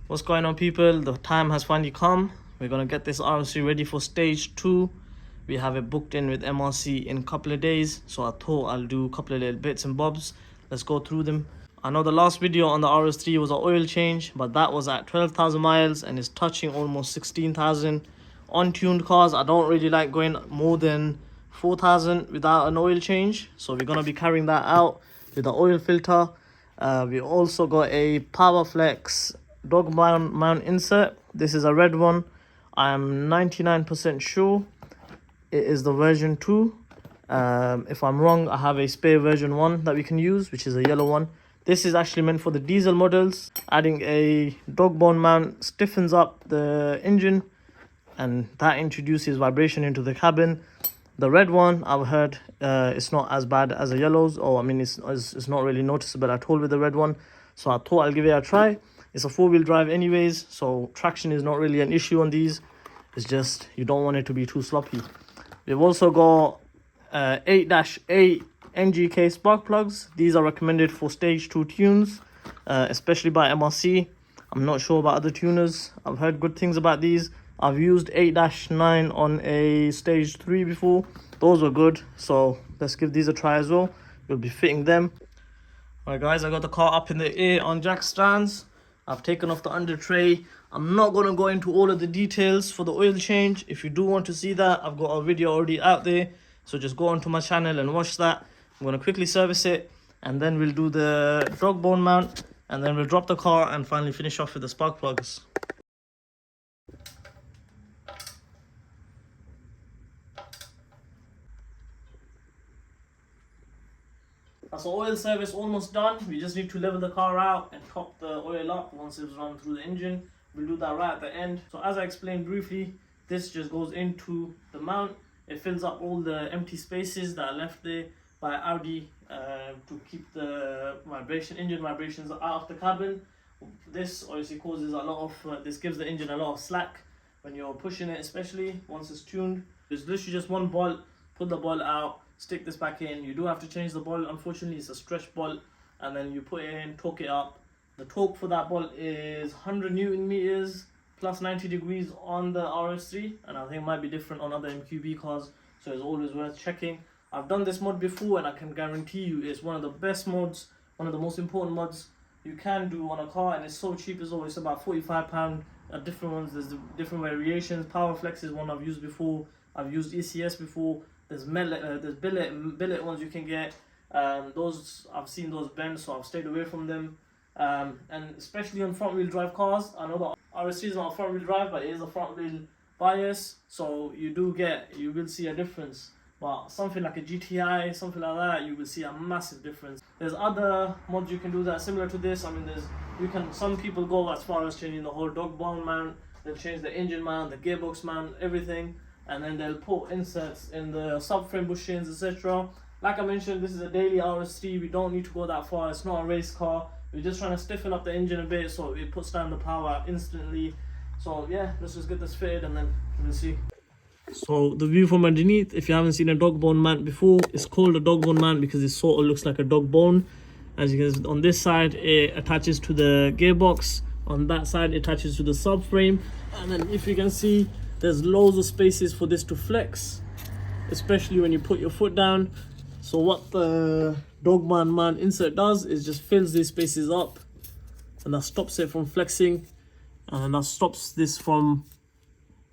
What's going on, people? The time has finally come. We're gonna get this RS3 ready for stage 2. We have it booked in with MRC in a couple of days, so I thought I'll do a couple of little bits and bobs. Let's go through them. I know the last video on the RS3 was an oil change, but that was at 12,000 miles and is touching almost 16,000. On tuned cars, I don't really like going more than 4,000 without an oil change, so we're gonna be carrying that out with the oil filter. We also got a Powerflex dog mount insert. This is a red one. I am 99% sure it is the version 2. If I'm wrong, I have a spare version 1 that we can use, which is a yellow one. This is actually meant for the diesel models. Adding a dog bone mount stiffens up the engine, and that introduces vibration into the cabin. The red one, I've heard it's not as bad as the yellows, or I mean it's not really noticeable at all with the red one, so I thought I'll give it a try. It's a 4-wheel drive anyways, so traction is not really an issue on these. It's just you don't want it to be too sloppy. We've also got 8-8 NGK spark plugs. These are recommended for stage 2 tunes, especially by MRC. I'm not sure about other tuners. I've heard good things about these. I've used 8-9 on a stage 3 before. Those were good, so let's give these a try as well. We'll be fitting them. Alright guys, I got the car up in the air on jack stands. I've taken off the under tray. I'm not going to go into all of the details for the oil change. If you do want to see that, I've got a video already out there, so just go onto my channel and watch that. I'm going to quickly service it, and then we'll do the dog bone mount, and then we'll drop the car and finally finish off with the spark plugs. That's the oil service almost done. We just need to level the car out and top the oil up once it's run through the engine. We'll do that right at the end. So as I explained briefly, this just goes into the mount. It fills up all the empty spaces that are left there by Audi to keep the engine vibrations out of the cabin. This obviously causes a lot of, this gives the engine a lot of slack when you're pushing it, especially once it's tuned. There's literally just one bolt. Put the bolt out, stick this back in. You do have to change the bolt, unfortunately it's a stretch bolt, and then you put it in, torque it up. The torque for that bolt is 100 Newton meters plus 90 degrees on the RS3, and I think it might be different on other MQB cars, so it's always worth checking. I've done this mod before and I can guarantee you it's one of the best mods, one of the most important mods you can do on a car, and it's so cheap as well. It's about £45. Different ones, there's different variations. Powerflex is one I've used before. I've used ECS before. There's billet ones you can get. Those I've seen those bend, so I've stayed away from them. And especially on front wheel drive cars, I know the RS3 is not a front wheel drive, but it is a front wheel bias, so you will see a difference. But something like a GTI, something like that, you will see a massive difference. There's other mods you can do that are similar to this. I mean, some people go as far as changing the whole dog bone mount. They'll change the engine mount, the gearbox mount, everything. And then they'll put inserts in the subframe bushings, etc. Like I mentioned, this is a daily RS3. We don't need to go that far. It's not a race car. We're just trying to stiffen up the engine a bit so it puts down the power instantly. So yeah, let's just get this fitted and then we'll see. So the view from underneath, if you haven't seen a dog bone mount before, it's called a dog bone mount because it sort of looks like a dog bone. As you can see, on this side it attaches to the gearbox, on that side it attaches to the subframe, and then if you can see, there's loads of spaces for this to flex, especially when you put your foot down. So what the dog bone mount insert does is just fills these spaces up, and that stops it from flexing, and that stops this from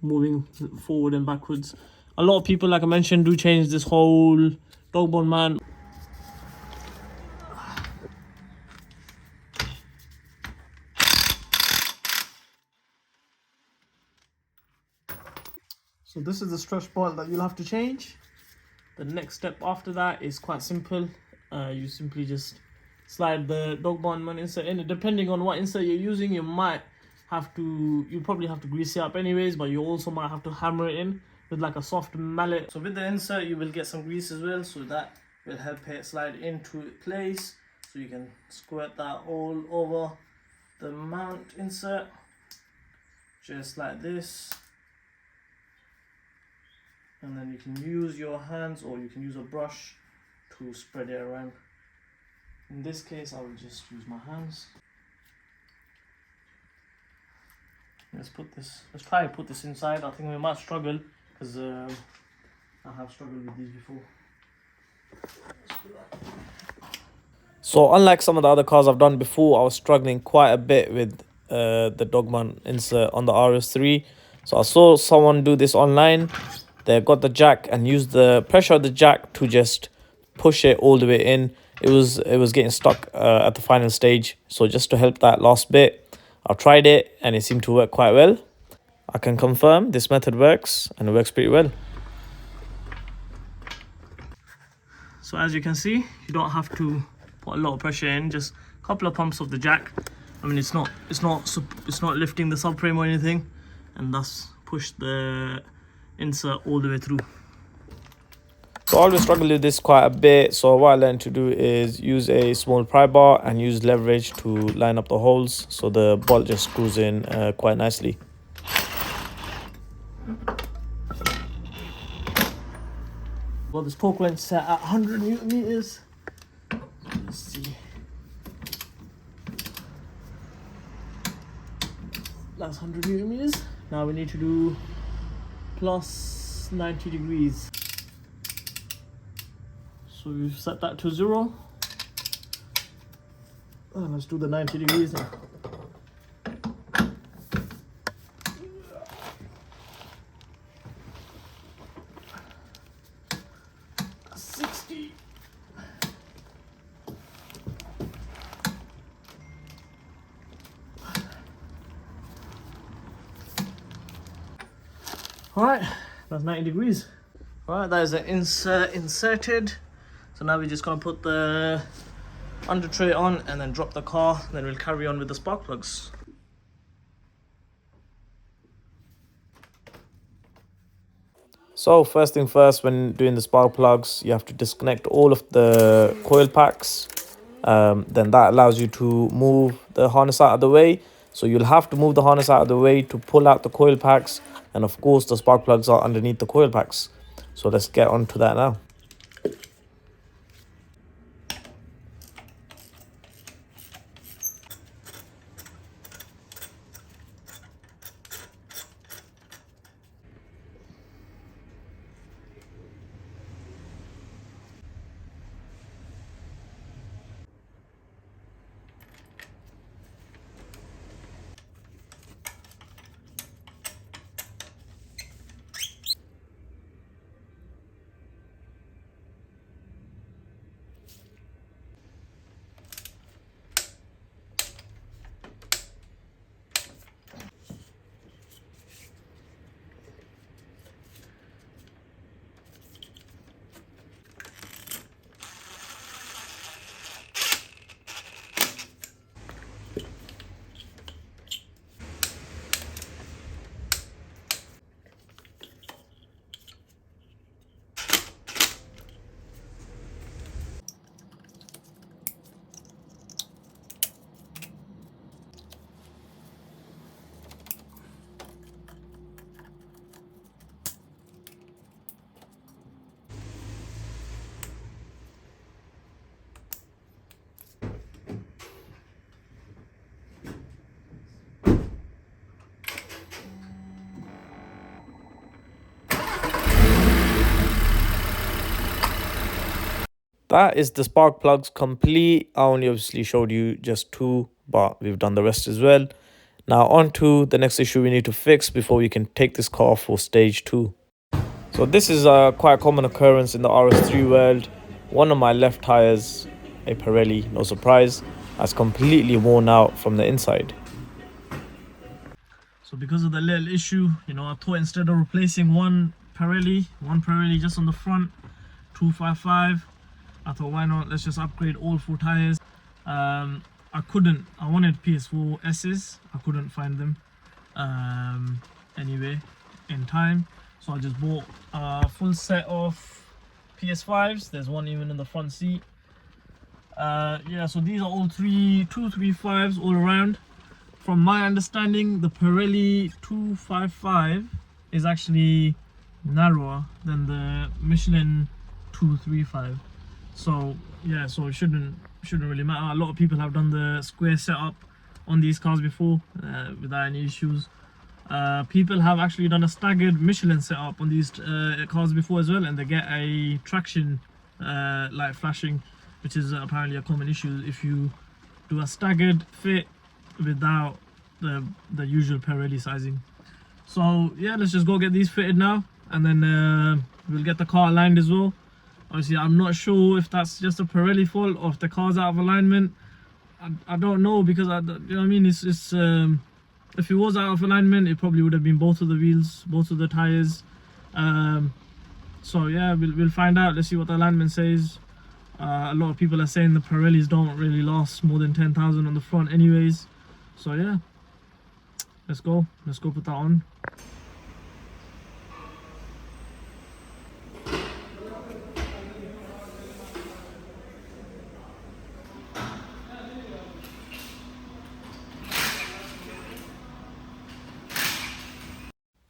moving forward and backwards. A lot of people, like I mentioned, do change this whole dog bone mount. So this is the stretch bolt that you'll have to change. The next step after that is quite simple. You simply just slide the dog bone mount insert in. Depending on what insert you're using, you probably have to grease it up anyways, but you also might have to hammer it in with like a soft mallet. So with the insert, you will get some grease as well, so that will help it slide into place. So you can squirt that all over the mount insert, just like this. And then you can use your hands or you can use a brush to spread it around. In this case, I will just use my hands. Let's try to put this inside. I think we might struggle because I have struggled with these before. So unlike some of the other cars I've done before, I was struggling quite a bit with the dog mount insert on the RS3. So I saw someone do this online. They got the jack and used the pressure of the jack to just push it all the way in. It was getting stuck at the final stage. So just to help that last bit, I tried it and it seemed to work quite well. I can confirm this method works and it works pretty well. So as you can see, you don't have to put a lot of pressure in, just a couple of pumps of the jack. I mean, it's not lifting the subframe or anything, and thus push the insert all the way through. So I always struggle with this quite a bit. So what I learned to do is use a small pry bar and use leverage to line up the holes so the bolt just screws in quite nicely. Well, this torque wrench set at 100 Newton meters. Let's see. That's 100 Newton meters. Now we need to do plus 90 degrees. So we've set that to 0. And let's do the 90 degrees now. Alright, that's 90 degrees. Alright, that is the insert inserted. So now we're just going to put the under tray on and then drop the car. Then we'll carry on with the spark plugs. So first thing first, when doing the spark plugs, you have to disconnect all of the coil packs. Then that allows you to move the harness out of the way. So you'll have to move the harness out of the way to pull out the coil packs. And of course, the spark plugs are underneath the coil packs. So let's get on to that now. That is the spark plugs complete. I only obviously showed you just 2, but we've done the rest as well. Now on to the next issue we need to fix before we can take this car for stage 2. So this is a quite common occurrence in the RS3 world. One of my left tires, a Pirelli, no surprise, has completely worn out from the inside. So because of the little issue, I thought instead of replacing one Pirelli just on the front, 255, I thought why not, let's just upgrade all 4 tires. I wanted PS4 S's, I couldn't find them anyway in time, so I just bought a full set of PS5s. There's one even in the front seat. Yeah, so these are all 235s all around. From my understanding, the Pirelli 255 is actually narrower than the Michelin 235. So yeah, so it shouldn't really matter. A lot of people have done the square setup on these cars before without any issues. People have actually done a staggered Michelin setup on these cars before as well, and they get a traction light flashing, which is apparently a common issue if you do a staggered fit without the usual Pirelli sizing. So yeah, let's just go get these fitted now, and then we'll get the car aligned as well. Obviously, I'm not sure if that's just a Pirelli fault or if the car's out of alignment. I don't know, because you know what I mean. It's if it was out of alignment, it probably would have been both of the wheels, both of the tires. So yeah, we'll find out. Let's see what the alignment says. A lot of people are saying the Pirellis don't really last more than 10,000 on the front anyways. So yeah, let's go put that on.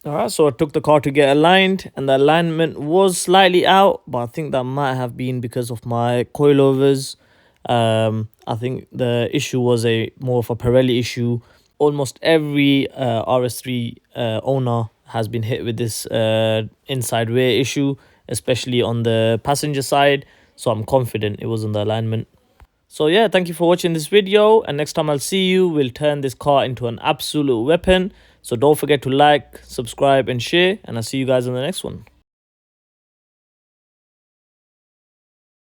Alright, so I took the car to get aligned, and the alignment was slightly out, but I think that might have been because of my coilovers. I think the issue was more of a Pirelli issue. Almost every RS3 owner has been hit with this inside rear issue, especially on the passenger side. So I'm confident it was on the alignment. So yeah, thank you for watching this video, and next time I'll see you, we'll turn this car into an absolute weapon. So don't forget to like, subscribe and share, and I'll see you guys in the next one.